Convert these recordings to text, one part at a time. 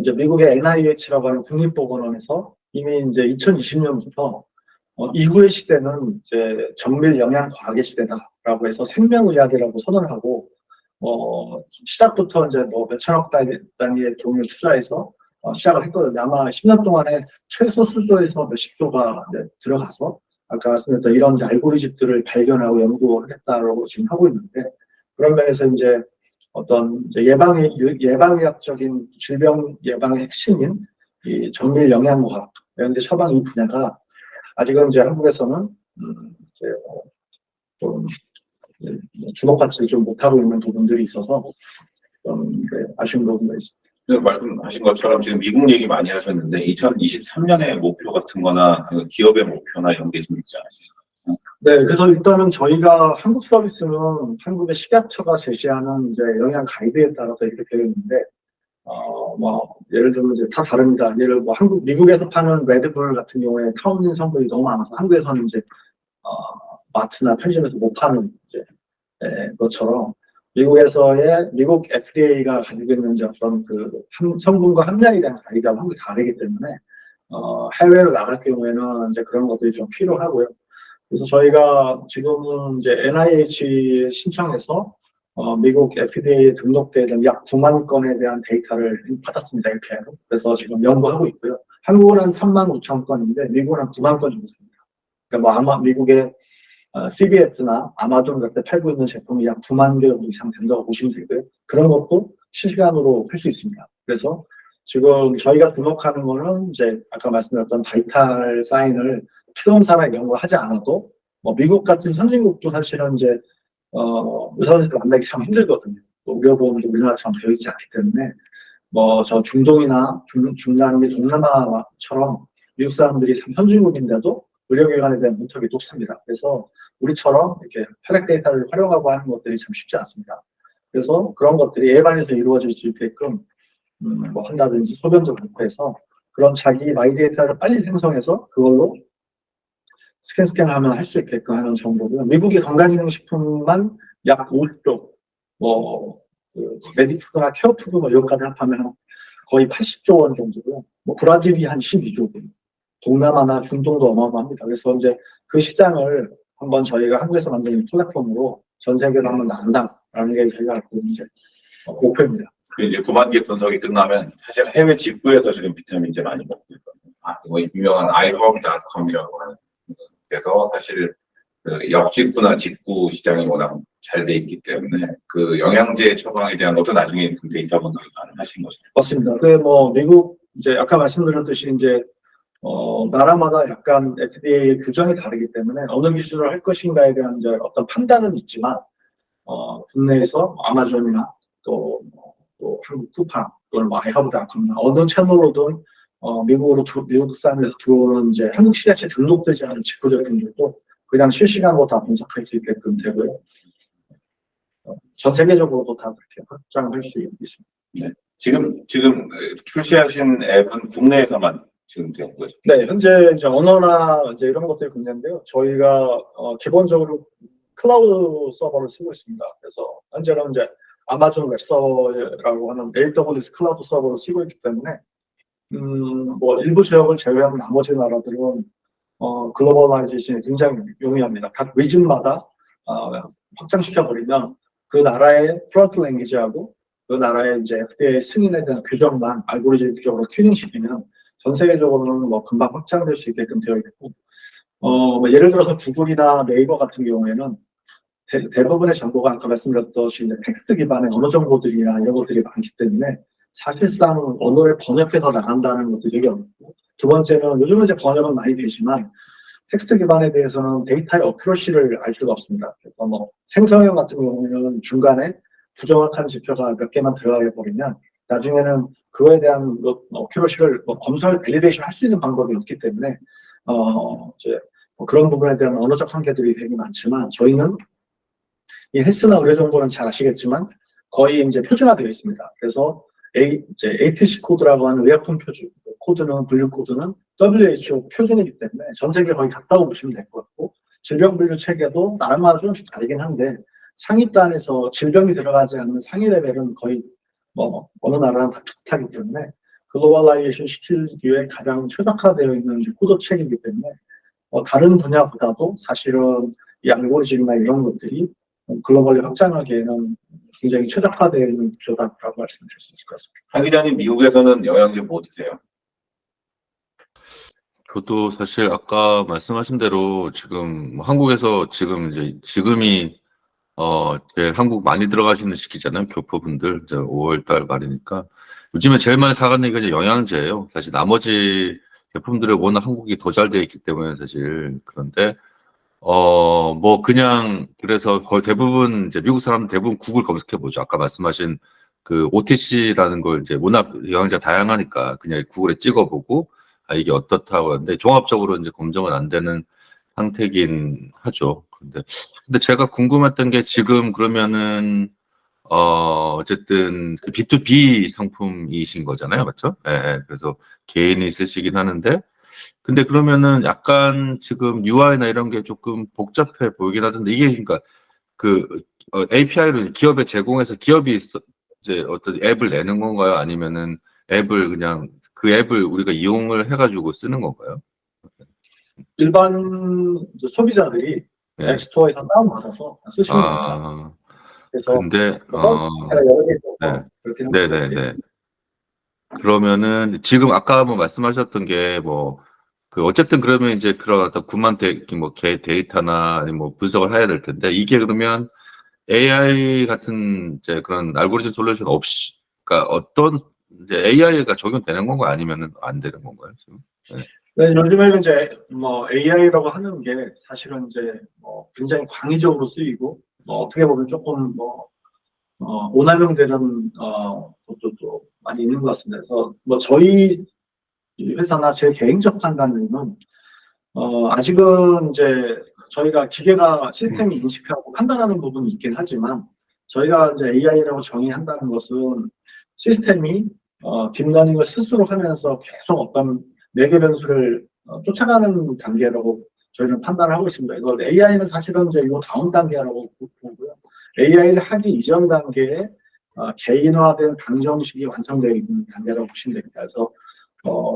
이제 미국의 NIH라고 하는 국립보건원에서 이미 이제 2020년부터 이후의 시대는 이제 정밀 영양 과학의 시대다라고 해서 생명의학이라고 선언하고 시작부터 이제 뭐 몇천억 단위의 돈을 투자해서 시작을 했거든요. 아마 10년 동안에 최소 수조에서 몇십조가 들어가서 아까 말씀드렸던 이런 이제 알고리즘들을 발견하고 연구하겠다라고 지금 하고 있는데, 그런 면에서 이제 어떤 이제 예방의학적인 질병 예방의 핵심인 이 정밀 영양과학, 현재 처방 이 분야가 아직은 이제 한국에서는 이제 좀 주목받지 좀 못하고 있는 부분들이 있어서 좀 아쉬운 부분도 있습니다. 말씀하신 것처럼 지금 미국 얘기 많이 하셨는데 2023년의 목표 같은 거나 기업의 목표나 이런 게 좀 있지 않으실까요? 네, 그래서 일단은 저희가 한국 서비스는 한국의 식약처가 제시하는 이제 영양 가이드에 따라서 이렇게 되어 있는데, 뭐 예를 들면 이제 다 다릅니다. 뭐 미국에서 파는 레드불 같은 경우에 타우린 성분이 너무 많아서 한국에서는 이제 마트나 편의점에서 못 파는 이제 것처럼 미국 FDA가 가지고 있는 어떤 그 성분과 함량에 대한 가이드가 한국이 다르기 때문에 해외로 나갈 경우에는 이제 그런 것들이 좀 필요하고요. 그래서 저희가 지금은 이제 NIH 신청해서 미국 FDA에 등록되어 있는 약 9만 건에 대한 데이터를 받았습니다. LPI로. 그래서 지금 연구하고 있고요. 한국은 한 3만 5천 건인데 미국은 한 9만 건 정도 됩니다. 그러니까 뭐 아마 미국의 CVS나 아마존 같은 데 팔고 있는 제품이 약 9만 개 이상 된다고 보시면 되고요. 그런 것도 실시간으로 할 수 있습니다. 그래서 지금 저희가 등록하는 거는 이제 아까 말씀드렸던 바이탈 사인을 피검사나 이런 거 하지 않아도 뭐 미국 같은 선진국도 사실은 이제 의사들을 만나기 참 힘들거든요. 의료보험도 우리나라처럼 되어 있지 않기 때문에 뭐 저 중동이나 중남미, 동남아처럼 미국 사람들이 선진국인데도 의료기관에 대한 문턱이 높습니다. 그래서 우리처럼 이렇게 혈액 데이터를 활용하고 하는 것들이 참 쉽지 않습니다. 그래서 그런 것들이 예방에서 이루어질 수 있게끔 뭐 한다든지 소변도 그렇고 해서 그런 자기 마이 데이터를 빨리 생성해서 그걸로 스캔하면 할 수 있게끔 하는 정보고요. 미국의 건강기능식품만 약 50조, 뭐 메디푸드나 케어푸드 뭐 이런까지 합하면 거의 80조 원 정도고요. 뭐 브라질이 한 12조 원, 동남아나 중동도 어마어마합니다. 그래서 이제 그 시장을 한번 저희가 한국에서 만드는 플랫폼으로 전 세계로 한번 나간다라는 게 저희가 갖고 있는 이제 목표입니다. 이제 9만 개 분석이 끝나면 사실 해외 직구에서 지금 비타민제 많이 먹고 있거든요. 이거 유명한 iHerb.com이라고 하는 데서 사실 그 역직구나 직구 시장이 워낙 잘 돼 있기 때문에 그 영양제 처방에 대한 것도 나중에 그 데이터 분석이 가능하신 거죠. 맞습니다. 그 뭐 미국 이제 아까 말씀드렸듯이 이제 나라마다 약간 FDA 규정이 다르기 때문에 어느 기준으로 할 것인가에 대한 이제 어떤 판단은 있지만 국내에서 아마존이나 또 한국 쿠팡 또는 뭐 iHerb.com이나 어느 채널로든 미국 사람에서 들어오는 이제 한국 시장에 등록되지 않은 직구 제품들도 그냥 실시간으로 다 분석할 수 있게끔 되고요. 전 세계적으로도 다 그렇게 확장할 수 있습니다. 네. 지금 출시하신 앱은 국내에서만 지금 되는 거죠? 네, 현재 이제 언어나 이제 이런 것들이 국내인데요. 저희가 기본적으로 클라우드 서버를 쓰고 있습니다. 그래서 현재는 이제 아마존 웹서버라고 하는 AWS 클라우드 서버를 쓰고 있기 때문에 뭐 일부 지역을 제외하고 나머지 나라들은 글로벌라이제이션이 굉장히 용이합니다. 각 리즌마다 확장시켜버리면 그 나라의 프론트 랭귀지하고 그 나라의 이제 FDA 승인에 대한 규정만 알고리즘적으로 튜닝시키면 전 세계적으로는 뭐 금방 확장될 수 있게끔 되어 있고, 뭐 예를 들어서 구글이나 네이버 같은 경우에는 대부분의 정보가 아까 말씀드렸듯이 이제 텍스트 기반의 언어 정보들이나 이런 것들이 많기 때문에 사실상 언어를 번역해서 나간다는 것도 되게 어렵고, 두 번째는 요즘은 이제 번역은 많이 되지만 텍스트 기반에 대해서는 데이터의 어큐러시를 알 수가 없습니다. 그래서 뭐 생성형 같은 경우에는 중간에 부정확한 지표가 몇 개만 들어가 버리면 나중에는 그거에 대한 어큐러시를 검수할 밸리데이션 할 수 있는 방법이 없기 때문에 이제 그런 부분에 대한 언어적 한계들이 되게 많지만 저희는 이 헬스나 의료 정보는 잘 아시겠지만 거의 이제 표준화되어 있습니다. 그래서 이제 ATC 코드라고 하는 의약품 표준 분류 코드는 WHO 표준이기 때문에 전 세계 거의 같다고 보시면 될 것 같고, 질병 분류 체계도 나라마다 조금씩 다르긴 한데 상위단에서 질병이 들어가지 않는 상위 레벨은 거의 뭐 어느 나라랑 다 비슷하기 때문에 글로벌라이제이션 시키기 위해 가장 최적화되어 있는 이제 코드책이기 때문에 다른 분야보다도 사실은 이 알고리즘이나 이런 것들이 글로벌리 확장하기에는 굉장히 최적화되어 있는 구조다라고 말씀드릴 수 있을 것 같습니다. 한 기자님, 미국에서는 영양제 뭐 드세요? 저도 사실 아까 말씀하신 대로 지금 한국에서 지금이 제일 한국 많이 들어가시는 시기잖아요. 교포분들 이제 5월 달 말이니까 요즘에 제일 많이 사가는 게 이제 영양제예요. 사실 나머지 제품들은 워낙 한국이 더 잘 되어 있기 때문에 사실 그런데 뭐 그냥 그래서 거의 대부분 이제 미국 사람 대부분 구글 검색해 보죠. 아까 말씀하신 그 OTC라는 걸 이제 워낙 영양제가 다양하니까 그냥 구글에 찍어보고 아 이게 어떻다고 하는데 종합적으로 이제 검증은 안 되는 상태긴 하죠. 근데 제가 궁금했던 게 지금 그러면은 어쨌든 그 B2B 상품이신 거잖아요, 맞죠? 예, 예. 그래서 개인이 쓰시긴 하는데 근데 그러면은 약간 지금 UI나 이런 게 조금 복잡해 보이긴 하던데 이게 그러니까 그 API를 기업에 제공해서 기업이 이제 어떤 앱을 내는 건가요? 아니면은 앱을 그냥 그 앱을 우리가 이용을 해가지고 쓰는 건가요? 일반 이제 소비자들이 예. 앱스토어에서 다운받아서 쓰시면 됩니다. 아, 그래서 근데 제가 여러 개 있어서 네. 그렇게 하면 네네네. 그러면은 지금 아까 뭐 말씀하셨던 게 뭐 그 어쨌든 그러면 이제 그런 어떤 데이터나 아니면 뭐 분석을 해야 될 텐데 이게 그러면 AI 같은 이제 그런 알고리즘 솔루션 없이 그러니까 어떤 이제 AI가 적용되는 건가요? 아니면은 안 되는 건가요? 지금? 네, 요즘에는 이제 뭐 AI라고 하는 게 사실은 이제 뭐 굉장히 광의적으로 쓰이고 어떻게 보면 조금 오남용되는 것도 또 많이 있는 것 같습니다. 그래서 뭐 저희 회사나 제 개인적 판단으로는 아직은 이제 저희가 기계가 시스템이 인식하고 판단하는 부분이 있긴 하지만 저희가 이제 AI라고 정의한다는 것은 시스템이 딥러닝을 스스로 하면서 계속 어떤 매개 변수를 쫓아가는 단계라고 저희는 판단을 하고 있습니다. 이걸 AI는 사실은 이제 이 다음 단계라고 보고요. AI를 하기 이전 단계에 개인화된 방정식이 완성되어 있는 단계라고 보시면 됩니다. 그래서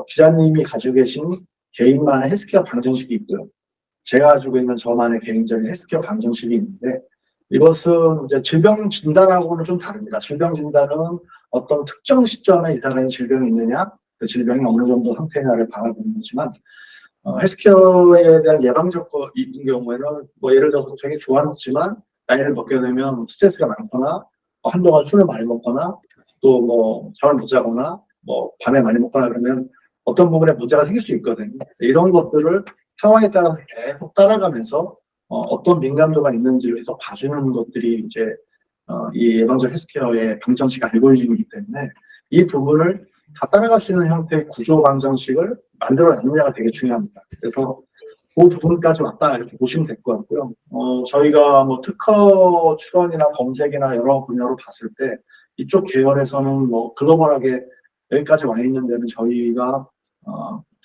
기자님이 가지고 계신 개인만의 헬스케어 방정식이 있고요. 제가 가지고 있는 저만의 개인적인 헬스케어 방정식이 있는데 이것은 이제 질병 진단하고는 좀 다릅니다. 질병 진단은 어떤 특정 시점에 이 사람이 질병이 있느냐, 그 질병이 어느 정도 상태냐를 바라보는 거지만 헬스케어에 대한 예방적 거인 경우에는 뭐 예를 들어서 되게 좋았지만 나이를 먹게 되면 스트레스가 많거나 한동안 술을 많이 먹거나 또 뭐 잠을 못 자거나 뭐 밤에 많이 먹거나 그러면 어떤 부분에 문제가 생길 수 있거든요. 이런 것들을 상황에 따라서 계속 따라가면서 어떤 민감도가 있는지를 계속 봐주는 것들이 이제 이 예방적 헬스케어의 방정식 알고리즘이기 때문에 이 부분을 다 따라갈 수 있는 형태의 구조 방정식을 만들어내느냐가 되게 중요합니다. 그래서 그 부분까지 왔다 이렇게 보시면 될 것 같고요. 저희가 뭐 특허 출원이나 검색이나 여러 분야로 봤을 때 이쪽 계열에서는 뭐 글로벌하게 여기까지 와 있는 데는 저희가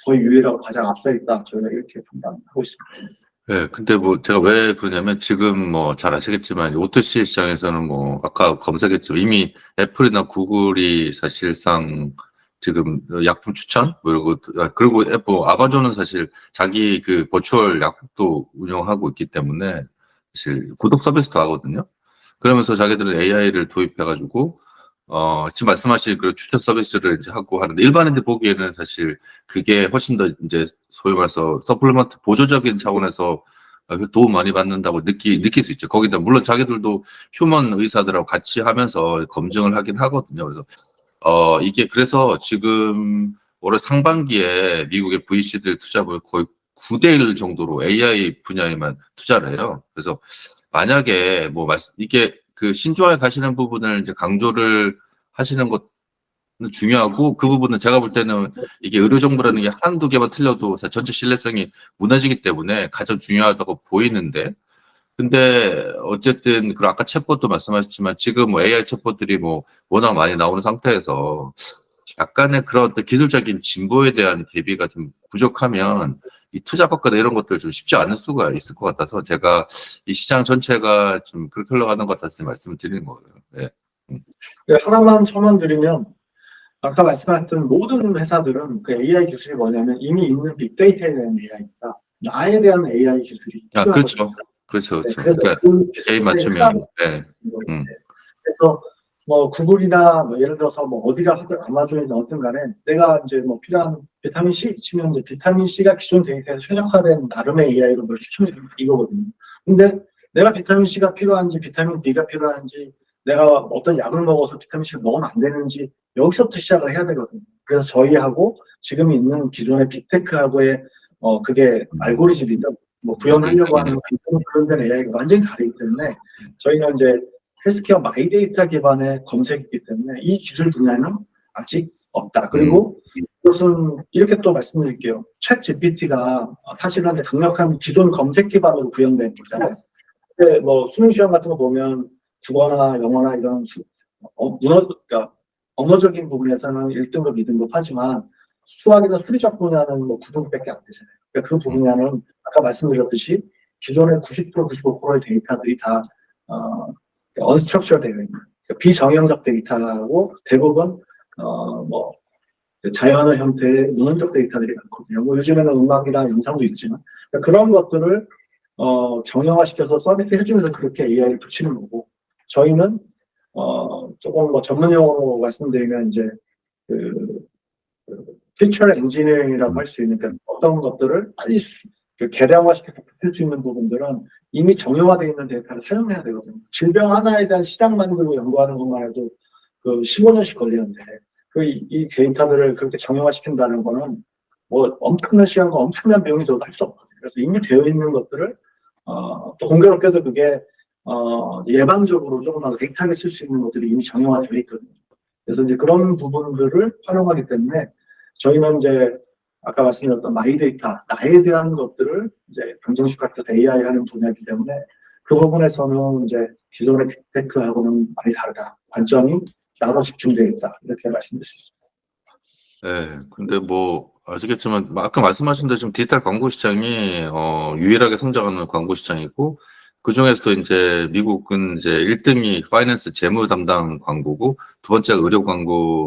거의 유일하고 가장 앞서 있다. 저희가 이렇게 판단하고 있습니다. 네, 근데 뭐 제가 왜 그러냐면 지금 뭐 잘 아시겠지만 OTC 시장에서는 뭐 아까 검색했지만 이미 애플이나 구글이 사실상 지금 약품 추천 그리고 애플 아마존은 사실 자기 그 버추얼 약국도 운영하고 있기 때문에 사실 구독 서비스도 하거든요. 그러면서 자기들은 AI를 도입해가지고 지금 말씀하신 그 추천 서비스를 이제 하고 하는데 일반인들 보기에는 사실 그게 훨씬 더 이제 소위 말해서 서플리먼트 보조적인 차원에서 도움 많이 받는다고 느낄 수 있죠. 거기다 물론 자기들도 휴먼 의사들하고 같이 하면서 검증을 하긴 하거든요. 그래서 이게 그래서 지금 올해 상반기에 미국의 VC들 투자를 거의 9대1 정도로 AI 분야에만 투자를 해요. 그래서 만약에 이게 그 신조어에 가시는 부분을 이제 강조를 하시는 것은 중요하고 그 부분은 제가 볼 때는 이게 의료 정보라는 게 한두 개만 틀려도 전체 신뢰성이 무너지기 때문에 가장 중요하다고 보이는데 근데 어쨌든 그 아까 챗봇도 말씀하셨지만 지금 뭐 AI 챗봇들이 뭐 워낙 많이 나오는 상태에서 약간의 그런 어떤 기술적인 진보에 대한 대비가 좀 부족하면 이 투자 받거나 이런 것들 좀 쉽지 않을 수가 있을 것 같아서 제가 이 시장 전체가 좀 그렇게 흘러가는 것 같아서 말씀을 드리는 거예요. 네. 네, 하나만 첨언드리면 아까 말씀하셨던 모든 회사들은 그 AI 기술이 뭐냐면 이미 있는 빅데이터에 대한 AI입니다. 나에 대한 AI 기술이 아, 필요하거든요. 그렇죠. 네, 그렇죠. 그래서 그러니까 그 게임 기술들이 맞추면, 네. 그래서 뭐 구글이나 뭐 예를 들어서 뭐 어디가 하든 아마존이든 어떤 간에 내가 이제 뭐 필요한 비타민 C 치면 이제 비타민 C가 기존 데이터에 최적화된 나름의 AI로 뭘 추천해 주는 이거거든요. 근데 내가 비타민 C가 필요한지 비타민 D가 필요한지 내가 어떤 약을 먹어서 비타민 C를 먹으면 안 되는지 여기서부터 시작을 해야 되거든요. 그래서 저희하고 지금 있는 기존의 빅테크하고의 그게 알고리즘이든 뭐 구현하려고 하는 그런 데 AI가 완전히 다르기 때문에 저희는 이제 헬스케어 마이데이터 기반의 검색이기 때문에 이 기술 분야는 아직 없다. 그리고 이것은 이렇게 또 말씀드릴게요. 챗 GPT가 사실은 강력한 기존 검색 기반으로 구현된 거잖아요. 근데 뭐 수능 시험 같은 거 보면 국어나 영어나 이런 그러니까 언어적인 부분에서는 1등급, 2등급 하지만 수학이나 수리적 분야는 뭐 9등급밖에 안 되잖아요. 그러니까 그 분야는 아까 말씀드렸듯이 기존의 90%, 95%의 데이터들이 다 언스트럭처 되어 있는 비정형적 데이터하고 대부분 뭐 자연어 형태의 문헌적 데이터들이 많거든요. 뭐 요즘에는 음악이나 영상도 있지만 그런 것들을 정형화시켜서 서비스 해주면서 그렇게 AI를 붙이는 거고 저희는 조금 뭐 전문 용어로 말씀드리면 이제 그 피처 엔지니어링이라고 할 수 있는 그러니까 어떤 것들을 빨리 개량화시켜서 붙일 수 있는 부분들은 이미 정형화되어 있는 데이터를 사용해야 되거든요. 질병 하나에 대한 시장 만들고 연구하는 것만 해도 그 15년씩 걸리는데 이 데이터들을 그렇게 정형화시킨다는 거는 뭐 엄청난 시간과 엄청난 비용이 들어도 할 수 없거든요. 그래서 이미 되어 있는 것들을 또 공교롭게도 그게 예방적으로 조금 더 데이터하게 쓸 수 있는 것들이 이미 정형화되어 있거든요. 그래서 이제 그런 부분들을 활용하기 때문에 저희는 이제 아까 말씀드렸던 마이데이터, 나에 대한 것들을 이제 방정식화해서 AI 하는 분야이기 때문에 그 부분에서는 이제 기존의 빅테크하고는 많이 다르다. 관점이 나로 집중되어 있다. 이렇게 말씀드릴 수 있습니다. 네, 근데 뭐 아시겠지만 아까 말씀하신 대로 지금 디지털 광고 시장이 유일하게 성장하는 광고 시장이고 그 중에서도 이제 미국은 이제 1등이 파이낸스 재무 담당 광고고 두 번째가 의료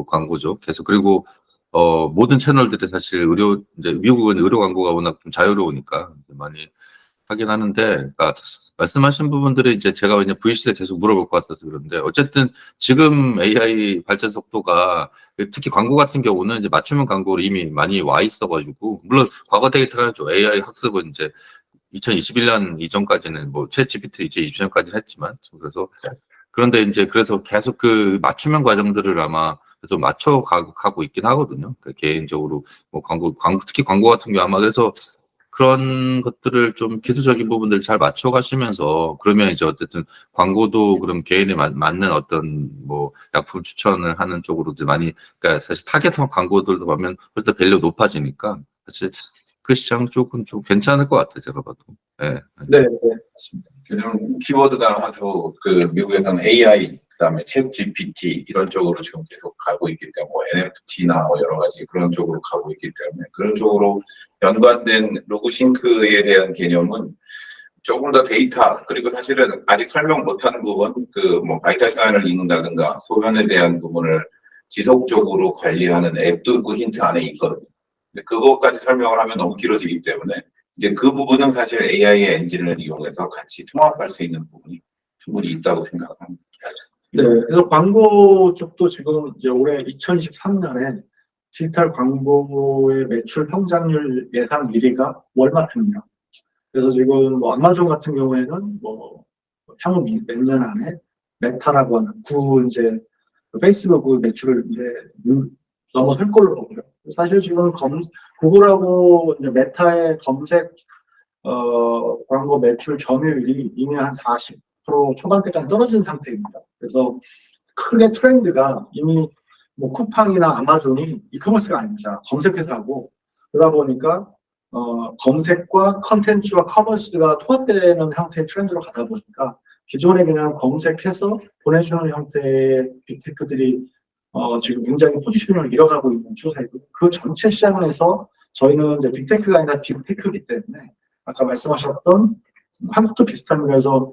광고죠. 계속 그리고 모든 채널들이 사실 이제 미국은 의료 광고가 워낙 좀 자유로우니까 많이 하긴 하는데, 그러니까 말씀하신 부분들이 이제 제가 이제 VC에 계속 물어볼 것 같아서 그런데 어쨌든 지금 AI 발전 속도가 특히 광고 같은 경우는 이제 맞춤형 광고로 이미 많이 와 있어가지고 물론 과거 데이터가 좀 AI 학습은 이제 2021년 이전까지는 뭐 챗 GPT 이제 20년까지는 했지만 그래서 그런데 이제 그래서 계속 그 맞춤형 과정들을 아마 그래서 맞춰 가고 있긴 하거든요. 그러니까 개인적으로 뭐 광고 특히 광고 같은 경우 아마 그래서 그런 것들을 좀 기술적인 부분들을 잘 맞춰 가시면서 그러면 이제 어쨌든 광고도 그럼 개인에 맞는 어떤 뭐 약품 추천을 하는 쪽으로 이제 많이 그러니까 사실 타겟한 광고들도 보면 일단 밸류 높아지니까 사실 그 시장 쪽은 좀 괜찮을 것 같아요. 제가 봐도. 네. 네, 맞습니다. 요즘 키워드가 아주 그 미국에서는 AI 그다음에 챗 GPT 이런 쪽으로 지금 계속 가고 있기 때문에 뭐 NFT나 뭐 여러 가지 그런 쪽으로 가고 있기 때문에 그런 쪽으로 연관된 로그싱크에 대한 개념은 조금 더 데이터 그리고 사실은 아직 설명 못하는 부분 그 뭐 바이탈 사인을 읽는다든가 소변에 대한 부분을 지속적으로 관리하는 앱도 그 힌트 안에 있거든요. 근데 그것까지 설명을 하면 너무 길어지기 때문에 이제 그 부분은 사실 AI의 엔진을 이용해서 같이 통합할 수 있는 부분이 충분히 있다고 생각합니다. 네, 그래서 광고 쪽도 지금 이제 올해 2023년에 디지털 광고의 매출 성장률 예상 1위가 월마트입니다. 그래서 지금 뭐 아마존 같은 경우에는 뭐 향후 몇 년 안에 메타라고 하는 이제 페이스북 매출을 이제 넘어설 걸로 보고요. 사실 지금 구글하고 이제 메타의 검색 광고 매출 점유율이 이미 한 40% 초반대까지 떨어진 상태입니다. 그래서 크게 트렌드가 이미 뭐 쿠팡이나 아마존이 이커머스가 아닙니다. 검색회사고 그러다 보니까 검색과 컨텐츠와 커머스가 통합되는 형태의 트렌드로 가다 보니까 기존에 그냥 검색해서 보내주는 형태의 빅테크들이 지금 굉장히 포지션을 잃어가고 있는 추세이고 그 전체 시장에서 저희는 이제 빅테크가 아니라 빅테크이기 때문에 아까 말씀하셨던 한국도 비슷한 거에서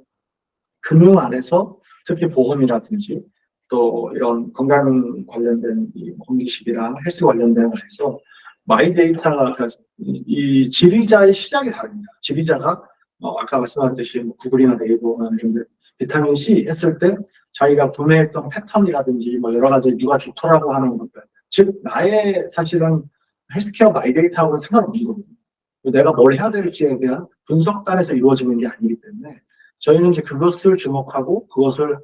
금융 안에서 특히 보험이라든지 또 이런 건강 관련된 이 공기식이랑 헬스 관련된 거에서 마이데이터가 그러니까 이 지리자의 시작이 다릅니다. 지리자가 아까 말씀하셨듯이 뭐 구글이나 네이버나 이런 데 비타민 C 했을 때 자기가 구매했던 패턴이라든지 뭐 여러 가지 누가 좋더라고 하는 것들, 즉 나의 사실은 헬스케어 마이데이터하고는 상관없는 거거든요. 내가 뭘 해야 될지에 대한 분석단에서 이루어지는 게 아니기 때문에 저희는 이제 그것을 주목하고 그것을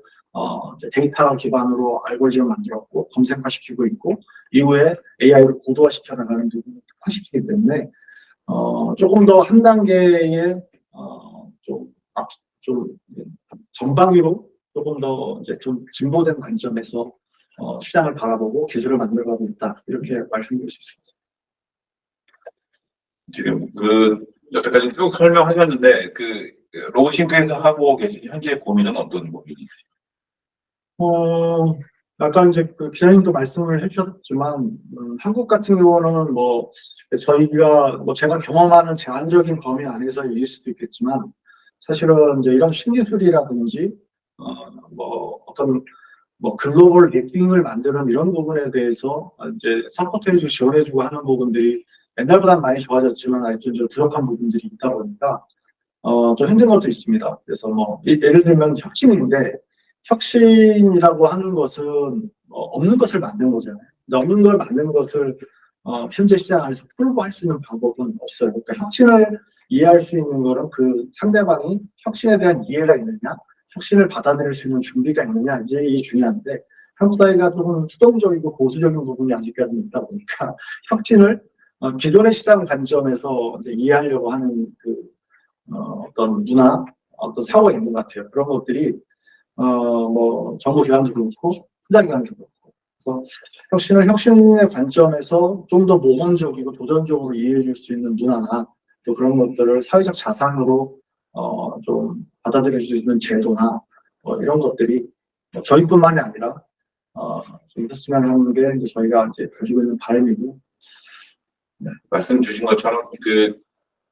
이제 데이터 기반으로 알고리즘을 만들었고 검색화시키고 있고 이후에 AI로 고도화시켜 나가는 부분을 특화시키기 때문에 조금 더 한 단계의 좀 전방위로 조금 더 이제 좀 진보된 관점에서 시장을 바라보고 기술을 만들어가고 있다 이렇게 말씀드릴 수 있습니다. 지금 여태까지 쭉 설명하셨는데 로보싱크에서 하고 계신 현재 고민은 어떤 고민이세요? 아까 이제 그 기자님도 말씀을 해주셨지만 한국 같은 경우는 뭐 저희가 뭐 제가 경험하는 제한적인 범위 안에서일 수도 있겠지만 사실은 이제 이런 신기술이라든지 뭐 어떤 뭐 글로벌 리딩을 만드는 이런 부분에 대해서 이제 서포트해주고 지원해주고 하는 부분들이 옛날보다는 많이 좋아졌지만 아직도 좀 부족한 부분들이 있다 보니까 좀 힘든 것도 있습니다. 그래서 뭐 예를 들면 혁신인데 혁신이라고 하는 것은 없는 것을 만든 거잖아요. 근데 없는 걸 만든 것을 현재 시장 안에서 풀고 할 수 있는 방법은 없어요. 그러니까 혁신을 이해할 수 있는 거는 그 상대방이 혁신에 대한 이해가 있느냐, 혁신을 받아들일 수 있는 준비가 있느냐, 이제 이게 중요한데 한국 사회가 조금 수동적이고 보수적인 부분이 아직까지 있다 보니까 혁신을 기존의 시장 관점에서 이제 이해하려고 하는 어떤 문화, 어떤 사고가 있는 것 같아요. 그런 것들이 뭐 정부 기관도 그렇고 투자 기관도 그렇고 그래서 혁신을 혁신의 관점에서 좀 더 모범적이고 도전적으로 이해해 줄 수 있는 문화나 또 그런 것들을 사회적 자산으로 좀 받아들일 수 있는 제도나 이런 것들이 저희뿐만이 아니라 좀 했으면 하는 게 이제 저희가 이제 가지고 있는 바람이고. 네, 말씀 주신 것처럼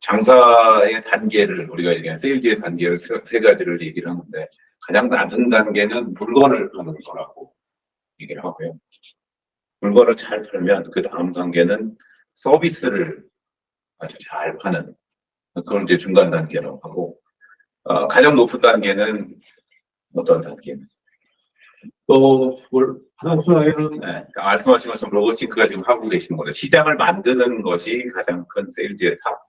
장사의 단계를 우리가 얘기한 세일즈의 단계를 세 가지를 얘기를 하는데 가장 낮은 단계는 물건을 파는 거라고 얘기를 하고요. 물건을 잘 팔면 그 다음 단계는 서비스를 아주 잘 파는 그런 이제 중간 단계라고 하고 가장 높은 단계는 어떤 단계입니까? 네, 말씀하신 것처럼 로보싱크가 지금 하고 계시는 거죠. 시장을 만드는 것이 가장 큰 세일즈의 탑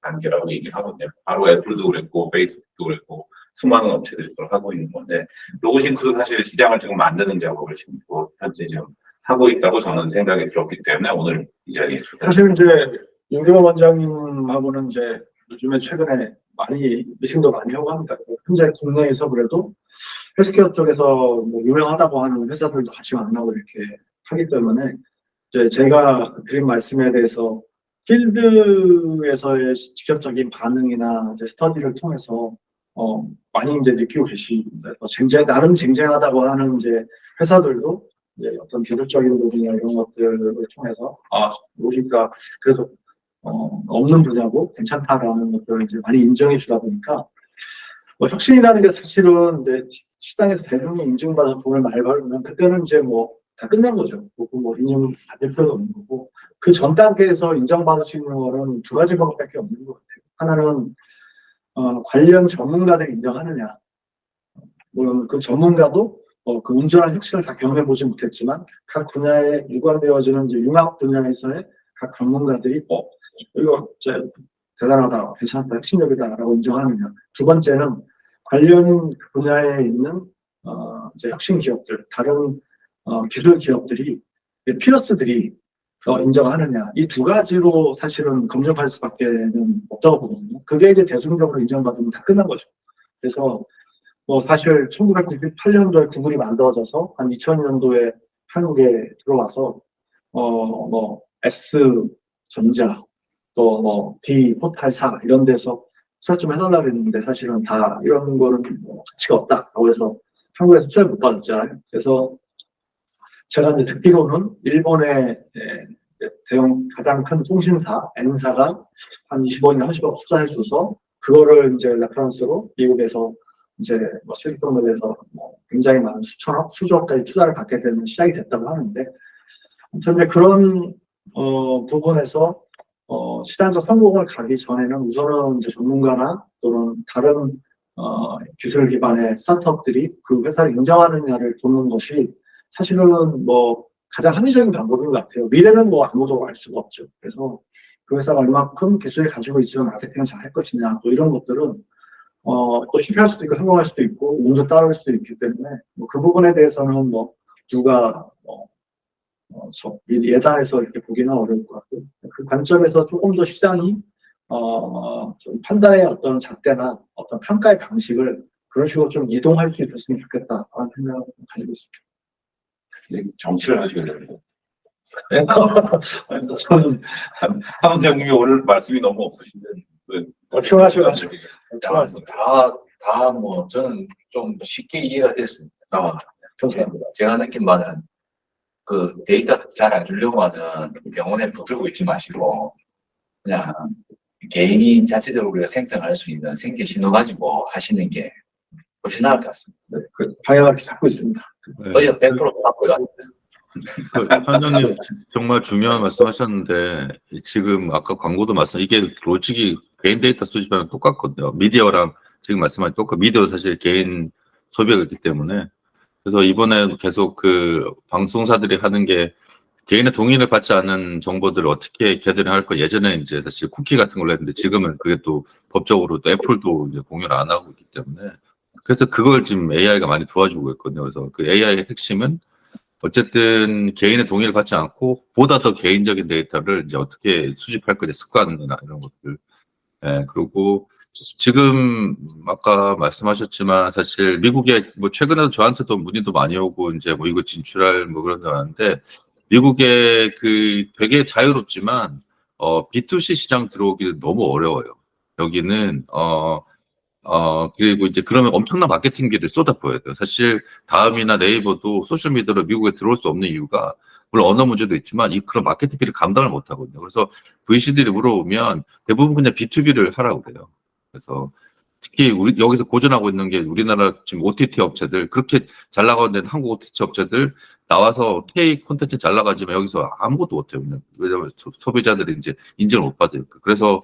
단계라고 얘기를 하거든요. 바로 애플도 그랬고 페이스북도 그랬고 수많은 업체들이 그걸 하고 있는 건데 로보싱크도 사실 시장을 지금 만드는 작업을 지금 현재 지금 하고 있다고 저는 생각이 들었기 때문에 오늘 이 자리에 사실 이제 윤기범 원장님하고는 이제 요즘에 최근에 많이 미팅도 많이 하고 합니다. 현재 국내에서 그래도 헬스케어 쪽에서 뭐 유명하다고 하는 회사들도 같이 만나고 이렇게 하기 때문에 이제 제가 드린 말씀에 대해서 필드에서의 직접적인 반응이나 이제 스터디를 통해서 많이 이제 느끼고 계십니다. 나름 쟁쟁하다고 하는 이제 회사들도 이제 어떤 기술적인 부분이나 이런 것들을 통해서 우리가 그래도 없는 분야고 괜찮다라는 것들을 이제 많이 인정해 주다 보니까 혁신이라는 게 사실은 이제 시장에서 대중이 인증받아서 돈을 많이 벌면 그때는 이제 뭐 다 끝난 거죠. 뭐 인증 받을 필요도 없는 거고 그 전 단계에서 인정받을 수 있는 거는 두 가지 방법밖에 없는 것 같아요. 하나는 관련 전문가들이 인정하느냐. 물론 그 전문가도 그 온전한 혁신을 다 경험해 보지 못했지만 각 분야에 유관되어지는 이제 융합 분야에서의 각 전문가들이 이거 진짜 대단하다, 괜찮다, 혁신적이다라고 인정하느냐. 두 번째는 관련 분야에 있는 이제 혁신 기업들, 다른 기술 기업들이 피어스들이 인정하느냐. 이 두 가지로 사실은 검증할 수밖에는 없다고 보거든요. 그게 이제 대중적으로 인정받으면 다 끝난 거죠. 그래서 뭐 사실 1998년도에 구글이 만들어져서 한 2000년도에 한국에 들어와서 뭐 S전자 또 뭐 D포탈사 이런 데서 수사 좀 해달라고 했는데 사실은 다 이런 거는 뭐 가치가 없다라고 해서 한국에서 수사를 못 받았잖아요. 그래서 제가 이제 듣기로는 일본의 대형 가장 큰 통신사 N사가 한 20억이나 30억 투자해줘서 그거를 이제 레퍼런스로 미국에서 이제 뭐 실리콘밸리에서 뭐 굉장히 많은 수천억, 수조억까지 투자를 받게 되는 시작이 됐다고 하는데, 아무튼 이제 그런 부분에서 시장적 성공을 가기 전에는 우선은 이제 전문가나 또는 다른 기술 기반의 스타트업들이 그 회사를 인정하느냐를 보는 것이 사실은 뭐 가장 합리적인 방법인 것 같아요. 미래는 뭐 아무도 알 수가 없죠. 그래서 그 회사가 얼마큼 기술을 가지고 있지만 마케팅을 잘 할 것이냐, 또 이런 것들은 또 실패할 수도 있고 성공할 수도 있고 운도 따라올 수도 있기 때문에 뭐 그 부분에 대해서는 뭐 누가 예단해서 이렇게 보기는 어려울 것 같고, 그 관점에서 조금 더 시장이 좀 판단의 어떤 잣대나 어떤 평가의 방식을 그런 식으로 좀 이동할 수 있었으면 좋겠다라는 생각을 가지고 있습니다. 정치를 하시겠네요. 저는 한원장님이 오늘 말씀이 너무 없으신데 필요하셔가지고 다 뭐 저는 좀 쉽게 이해가 됐습니다. 감사합니다. 제가 느낀 바는 그 데이터 잘 안 주려고 하는 병원에 붙들고 있지 마시고 그냥 개인이 자체적으로 우리가 생성할 수 있는 생계 신호 가지고 하시는 게 훨씬 나을 것 같습니다. 네, 그 방향을 잡고 있습니다. 거의 100% 갖고요. 현장님 정말 중요한 말씀하셨는데 지금 아까 광고도 말씀 이게 솔직히 개인 데이터 수집하는 똑같거든요. 미디어랑 지금 말씀하신 똑같. 미디어 사실 개인 소비가 있기 때문에 그래서 이번에 계속 그 방송사들이 하는 게 개인의 동의를 받지 않은 정보들을 어떻게 개들을 할 거. 예전에 이제 사실 쿠키 같은 걸로 했는데 지금은 그게 또 법적으로 또 애플도 이제 공유를 안 하고 있기 때문에 그래서 그걸 지금 AI가 많이 도와주고 있거든요. 그래서 그 AI의 핵심은 어쨌든 개인의 동의를 받지 않고 보다 더 개인적인 데이터를 이제 어떻게 수집할 거냐 습관이나 이런 것들. 예, 그리고 지금 아까 말씀하셨지만 사실 미국에 뭐 최근에도 저한테도 문의도 많이 오고 이제 뭐 이거 진출할 뭐 그런 거 하는데 미국에 그 되게 자유롭지만 B2C 시장 들어오기는 너무 어려워요. 여기는 그리고 이제 그러면 엄청난 마케팅비를 쏟아부어야 돼요. 사실 다음이나 네이버도 소셜미디어로 미국에 들어올 수 없는 이유가 물론 언어 문제도 있지만 그런 마케팅비를 감당을 못 하거든요. 그래서 VC들이 물어보면 대부분 그냥 B2B를 하라고 그래요. 그래서 특히 여기서 고전하고 있는 게 우리나라 지금 OTT 업체들 그렇게 잘 나가는 한국 OTT 업체들 나와서 K 콘텐츠 잘 나가지만 여기서 아무것도 못해요. 왜냐하면 소비자들이 이제 인정을 못 받으니까. 그래서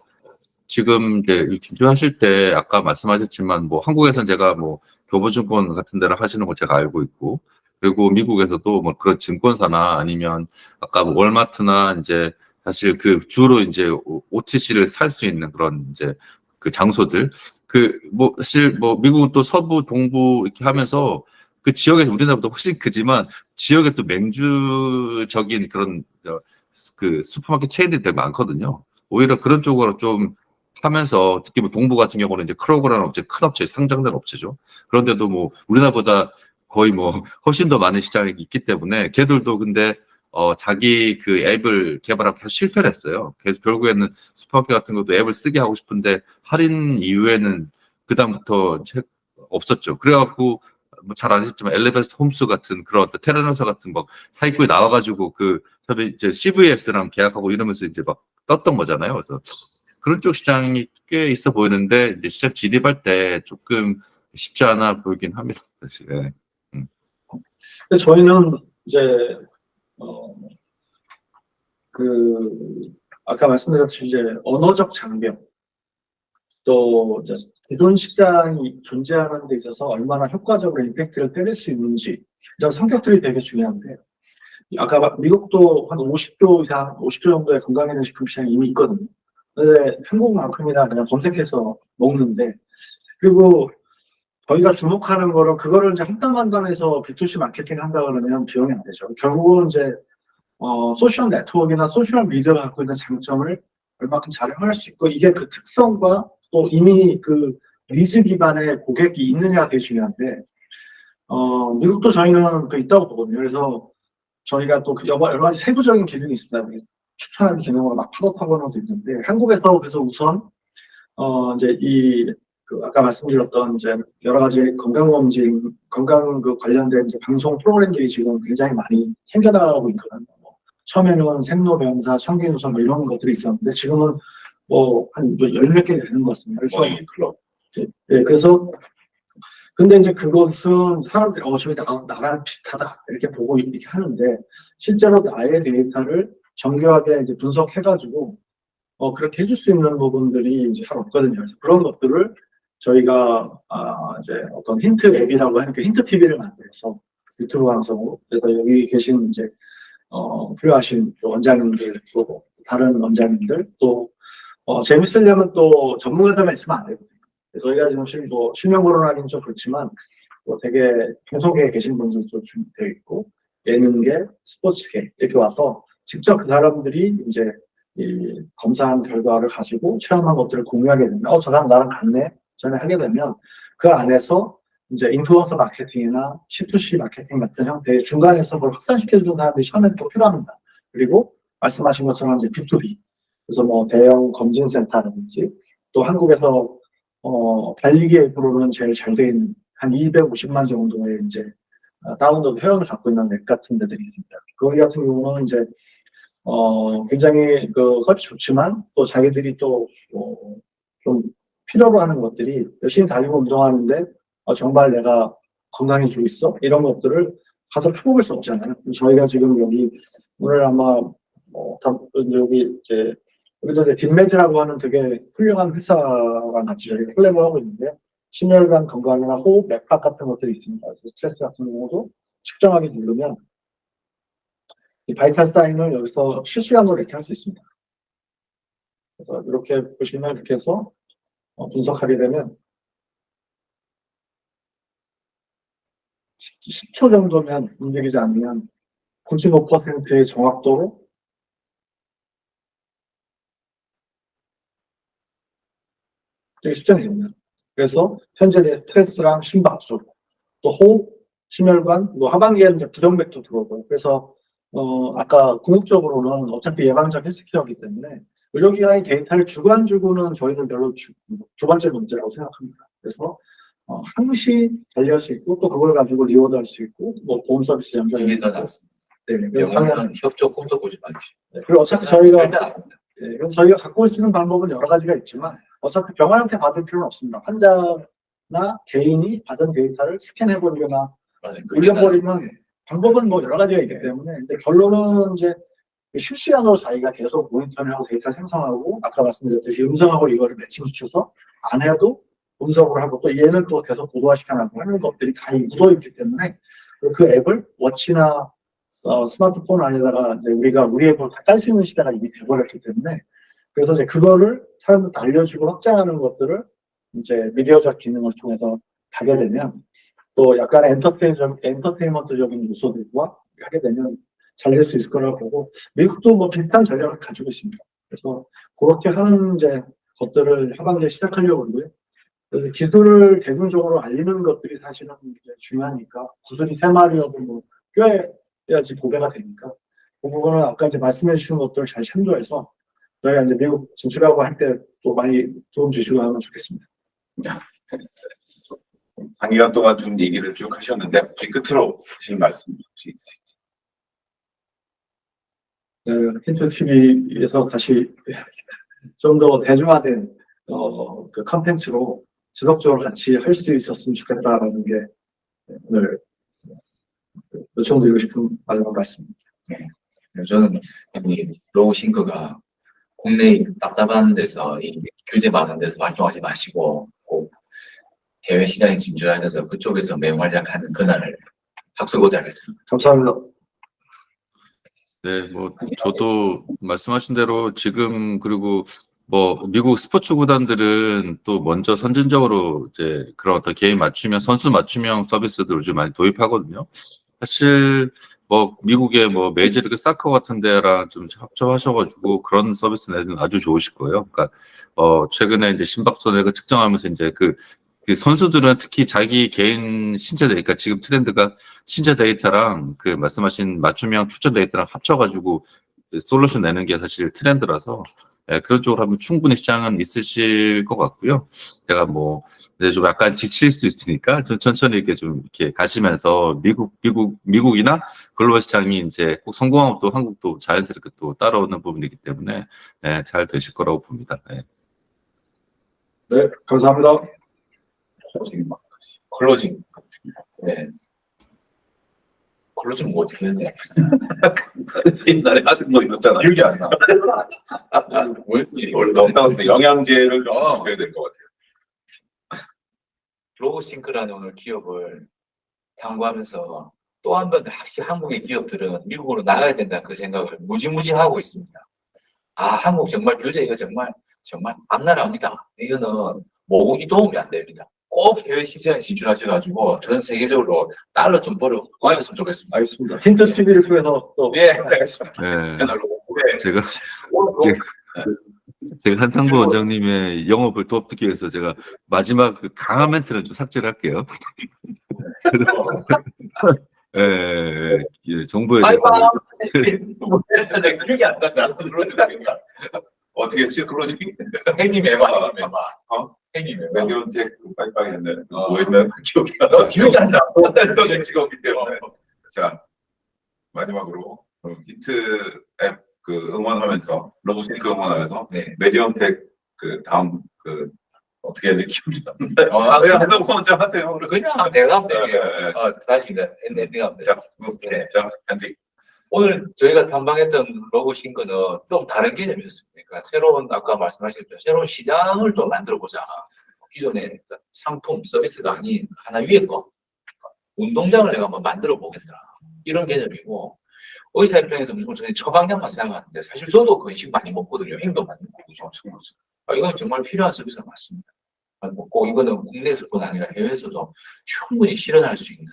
지금 이제 진출하실 때 아까 말씀하셨지만 뭐 한국에서는 제가 뭐 교보증권 같은 데를 하시는 거 제가 알고 있고 그리고 미국에서도 뭐 그런 증권사나 아니면 아까 뭐 월마트나 이제 사실 그 주로 이제 OTC를 살 수 있는 그런 이제 그 장소들 그 뭐 사실 뭐 미국은 또 서부 동부 이렇게 하면서 그 지역에서 우리나라보다 훨씬 크지만 지역에 또 맹주적인 그런 그 슈퍼마켓 체인들이 되게 많거든요. 오히려 그런 쪽으로 좀 하면서 특히 뭐 동부 같은 경우는 이제 크로그라는 업체, 큰 업체, 상장된 업체죠. 그런데도 뭐 우리나라보다 거의 뭐 훨씬 더 많은 시장이 있기 때문에 걔들도 근데 자기 그 앱을 개발하고 계속 실패를 했어요. 그래서 결국에는 슈퍼마켓 같은 것도 앱을 쓰게 하고 싶은데 할인 이후에는 그다음부터 없었죠. 그래갖고 뭐 잘 아시겠지만 엘리베이터 홈스 같은 그런 테레노사 같은 막 사기꾼이 나와가지고 그 이제 CVS랑 계약하고 이러면서 이제 막 떴던 거잖아요. 그래서 그런 쪽 시장이 꽤 있어 보이는데 이제 시장 진입할 때 조금 쉽지 않아 보이긴 합니다. 사실. 네. 근데 저희는 이제 아까 말씀드렸듯이 이제 언어적 장벽 또 이제 기존 시장이 존재하는 데 있어서 얼마나 효과적으로 임팩트를 때릴 수 있는지 이런 성격들이 되게 중요한데 아까 미국도 한 50조 이상 50조 정도의 건강기능식품 시장이 이미 있거든요. 근데 한국만큼이나 그냥 검색해서 먹는데 그리고 저희가 주목하는 거는 그거를 이제 한 단 한 단에서 B2C 마케팅 한다 그러면 비용이 안 되죠. 결국은 이제 소셜 네트워크나 소셜 미디어가 갖고 있는 장점을 얼마큼 잘 활용할 수 있고 이게 그 특성과 또 이미 그 니즈 기반의 고객이 있느냐가 되게 중요한데 미국도 저희는 그 있다고 보거든요. 그래서 저희가 또 여러 가지 세부적인 기능이 있습니다. 추천하는 기능으로 막 팝업하는 것도 있는데 한국에서 그래서 우선 이제 아까 말씀드렸던 이제 여러 가지 건강검진, 건강 그 관련된 이제 방송 프로그램들이 지금 굉장히 많이 생겨나가고 있거든요. 처음에는 생로병사, 청기누설 뭐 이런 것들이 있었는데 지금은 뭐 한 10몇 개 되는 것 같습니다. 그래서 모닝 클럽. 네, 그래서 근데 이제 그것은 사람들이 저희 나랑 비슷하다 이렇게 보고 이렇게 하는데 실제로 나의 데이터를 정교하게 이제 분석해가지고 그렇게 해줄 수 있는 부분들이 이제 잘 없거든요. 그래서 그런 것들을 저희가 이제 어떤 힌트 앱이라고 하는 그 힌트 TV를 만들어서 유튜브 방송으로 그래서 여기 계신 이제 필요하신 또 원장님들 또 다른 원장님들 또 재밌으려면 또 전문가들만 있으면 안 되거든요. 저희가 지금 뭐 실명 거론하기는 좀 그렇지만 뭐 되게 방송계에 계신 분들도 준비되어 있고 예능계, 스포츠계 이렇게 와서 직접 그 사람들이 이제 이 검사한 결과를 가지고 체험한 것들을 공유하게 되면 저 사람 나랑 같네 전에 하게 되면 그 안에서 이제 인플루언서 마케팅이나 C2C 마케팅 같은 형태의 중간에서 그걸 확산시켜주는 사람들이 처음에는 또 필요합니다. 그리고 말씀하신 것처럼 이제 B2B 그래서 뭐 대형 검진센터라든지 또 한국에서 달리기 앱으로는 제일 잘 돼 있는 한 250만 정도의 이제 다운로드 회원을 갖고 있는 앱 같은 데들이 있습니다. 거기 같은 경우는 이제 굉장히 그 서비스 좋지만 또 자기들이 또 좀 필요로 하는 것들이 열심히 다니고 운동하는데 정말 내가 건강해지고 있어? 이런 것들을 가서 펴볼 수 없잖아요. 저희가 지금 여기 오늘 아마 여기 이제 여기도 이제 딥메드라고 하는 되게 훌륭한 회사랑 같이 저희가 콜라보하고 있는데 심혈관 건강이나 호흡, 맥박 같은 것들이 있습니다. 그래서 스트레스 같은 경우도 측정하게 누르면 이 바이탈 사인을 여기서 실시간으로 이렇게 할 수 있습니다. 그래서 이렇게 보시면 이렇게 해서 분석하게 되면 10초 정도면 움직이지 않으면 95%의 정확도로 되게 수정이 됩니다. 그래서 현재 내 스트레스랑 심박수, 또 호흡, 심혈관, 뭐 하반기에는 이제 부정맥도 들어오고요. 그래서 아까 궁극적으로는 어차피 예방적 헬스케어이기 때문에 의료기관이 데이터를 주관주고는 저희는 별로 두 번째 문제라고 생각합니다. 그래서 항시 관리할 수 있고 또 그걸 가지고 리워드 할 수 있고 뭐 보험 서비스 연결 이게 더 낫습니다. 네, 병원은 협조 꿈도 꾸지 마십시오. 네, 그리고 어차피 저희가 그래서 저희가 갖고 올 수 있는 방법은 여러 가지가 있지만 어차피 병원한테 받을 필요는 없습니다. 환자나 개인이 받은 데이터를 스캔해버리거나 올려버리면 방법은 뭐 여러 가지가 있기 때문에 근데 결론은 이제 실시간으로 자기가 계속 모니터링하고 데이터 생성하고 아까 말씀드렸듯이 음성하고 이거를 매칭시켜서 안 해도 음성으로 하고 또 얘는 또 계속 고도화시켜나가고 하는 것들이 다 묻어있기 때문에 그 앱을 워치나 스마트폰 안에다가 이제 우리가 우리 앱으로 다 깔 수 있는 시대가 이미 돼버렸기 때문에 그래서 이제 그거를 사람들한테 알려주고 확장하는 것들을 이제 미디어적 기능을 통해서 하게 되면 또 약간의 엔터테인먼트적인 요소들과 하게 되면 잘 될 수 있을 거라고 보고 미국도 뭐 비슷한 전략을 가지고 있습니다. 그래서 그렇게 하는 이제 것들을 하반기에 시작하려고 하고요. 그래서 기술을 대중적으로 알리는 것들이 사실은 이제 중요하니까 구슬이 세 마리여도 뭐 껴야지 고개가 되니까 그 부분은 아까 이제 말씀해 주신 것들을 잘 참조해서 저희가 이제 미국 진출하고 할 때 또 많이 도움 주시고 하면 좋겠습니다. 장기간 동안 좀 얘기를 쭉 하셨는데 혹시 끝으로 하실 말씀 혹시 있으신지? 네, 힌트 TV에서 다시 좀 더 대중화된 그 컨텐츠로 지속적으로 같이 할 수 있었으면 좋겠다라는 게 오늘 요청드리고 싶은 마지막 말씀입니다. 네. 저는 이 로우싱크가 국내 답답한 데서 이 규제 많은 데서 활동하지 마시고 꼭 해외 시장에 진출하셔서 그쪽에서 매우 활약하는 그날을 박수고대하겠습니다. 감사합니다. 네, 뭐 저도 말씀하신 대로 지금 그리고 뭐 미국 스포츠 구단들은 또 먼저 선진적으로 이제 그런 어떤 개인 맞춤형 선수 맞춤형 서비스들을 좀 많이 도입하거든요. 사실 뭐 미국의 뭐 메이저리그 사커 같은 데랑 좀 합쳐하셔가지고 그런 서비스 내는 아주 좋으실 거예요. 그러니까 최근에 이제 심박수를 측정하면서 이제 그 선수들은 특히 자기 개인 신체 데이터, 그러니까 지금 트렌드가 신체 데이터랑 그 말씀하신 맞춤형 추천 데이터랑 합쳐가지고 솔루션 내는 게 사실 트렌드라서 그런 쪽으로 하면 충분히 시장은 있으실 것 같고요. 제가 뭐 이제 좀 약간 지칠 수 있으니까 좀 천천히 이렇게 좀 이렇게 가시면서 미국이나 글로벌 시장이 이제 꼭 성공하고 또 한국도 자연스럽게 또 따라오는 부분이기 때문에 잘 되실 거라고 봅니다. 네, 감사합니다. 지금 막 클로징. 네. 클로징 뭐 어떻게 했냐? 옛날에 하던 거 있었잖아. 기억이 안 나. 원래 넘나올 때 영양제를 좀 줘야 될 것 같아요. 로보싱크라는 오늘 기업을 탐구하면서 또 한 번 다시 한국의 기업들은 미국으로 나가야 된다는 그 생각을 무지무지 하고 있습니다. 아, 한국 정말 규제 이거 정말 악랄합니다. 이거는 모국이 도움이 안 됩니다. 꼭 해외 시장에 진출하셔가지고 전 세계적으로 달러 좀 벌어 오셨으면 좋겠습니다. 알겠습니다. 힌트 TV를 통해서 또 예, 알겠습니다. 네. 제가 한상부 원장님의 영업을 도와드리기 위해서 제가 마지막 그 강한 멘트는 좀 삭제를 할게요. 예, 정보에 대해서. 기억이 안 난다. 어떻게 했지? 클로징? 행님 해봐. 행님 해봐. 메디온텍 빠이빠이 했는데 뭐 했나? 기억이 안 너 나. 기억이 안 나. 어떤 직업이기 때문에. 자, 마지막으로 히트 앱 그 응원하면서 로보싱크 응원하면서 네. 메디온텍 그 다음 그 어떻게 해야 될지 기억이 안 나. 그냥 하던 거 먼저 하세요. 그냥 내가 하면 네, 되게 네, 네. 다시 엔딩하면 돼. 자, 엔딩. 오늘 저희가 탐방했던 로보싱크는 좀 다른 개념이었습니다. 그러니까 새로운 아까 말씀하셨죠. 새로운 시장을 좀 만들어 보자. 기존의 상품, 서비스가 아닌 하나 위에 거. 운동장을 내가 한번 만들어 보겠다. 이런 개념이고 의사 입장에서 무조건 저희 처방약만 생각하는데 사실 저도 건식 많이 먹거든요. 행도 많이 먹고 이건 정말 필요한 서비스가 맞습니다. 꼭 이거는 국내에서뿐 아니라 해외에서도 충분히 실현할 수 있는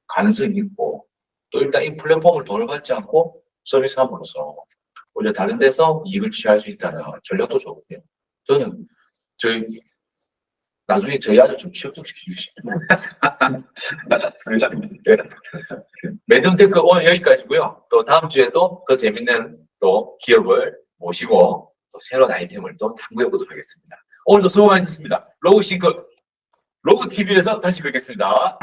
가능성이 있고 또 일단 이 플랫폼을 돈을 받지 않고 서비스함으로써 오히려 다른 데서 이익을 취할 수 있다는 전략도 좋거든요. 저는 나중에 저희 아들 좀 취업 좀 시켜주시죠. 메디온테크 오늘 여기까지고요. 또 다음 주에도 더 재밌는 또 기업을 모시고 또 새로운 아이템을 또 탐구해 보도록 하겠습니다. 오늘도 수고 많으셨습니다. 로보싱크 로보TV에서 다시 뵙겠습니다.